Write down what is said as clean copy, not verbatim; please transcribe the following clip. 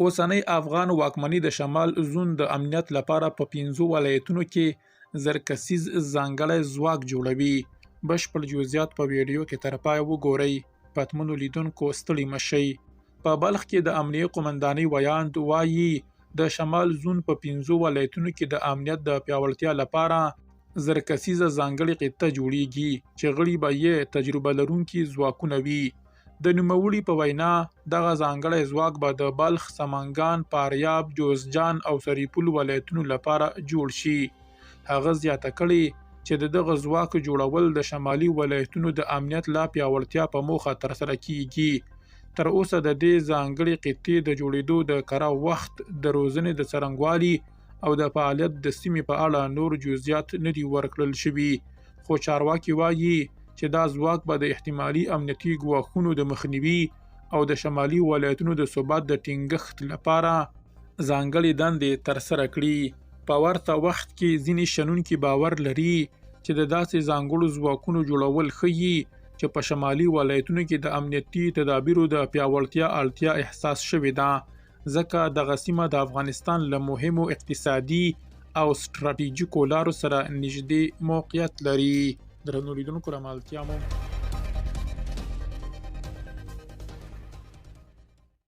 اوسنۍ افغان واکمني د شمال زون د امنیت لپاره په 15 ولایتونو کې زرکسیز ځانګړی ځواک جوړوي. بشپړ جزئیات په ویډیو کې تر پایه وګورئ. پتمنو لیدونکو ستړي مشئ. په بلخ کې د امنیه قومندانۍ ویاند وایي د شمال زون په 15 ولایتونو کې د امنیت د پیاوړتیا لپاره زرکسیزه ځانګړې خطه جوړیږي چې غړي به یې تجربه لرونکي ځواکونه وي. د نوموړي په وینا دغه ځانګړی ځواک به د بلخ، سمنګان، فاریاب، جوزجان او سرپل ولایتونو لپاره جوړ شي. هغه زیاته کړې چې دغه ځواک جوړول د شمالي ولایتونو د امنیت لا پیاوړتیا په موخه ترسره کیږي. تر اوسه د دې ځانګړې خطې د جوړېدو د کره وخت، د روزنې د څرنګوالي او د فعالیت د سیمې په اړه نور جزئیات نه دي ورکړل شوي. خو چارواکي وایي چې دا ځواک به د احتمالي امنیتي ګواښونو د مخنیوي او د شمالي ولایتونو د ثبات د ټینګښت لپاره ځانګړې دندې ترسره کړي. په ورته وخت کې ځینې شنونکي باور لري چې د داسې ځانګړو ځواکونو جوړول ښیي چې په شمالي ولایتونو کې د امنیتي تدابیرو د پیاوړتیا اړتیا احساس شوې ده، ځکه دغه سیمه د افغانستان له مهمو اقتصادي او ستراتیژیکو لارو سره نږدې موقعیت لري. درنو لیدونکو، رمالتیا مو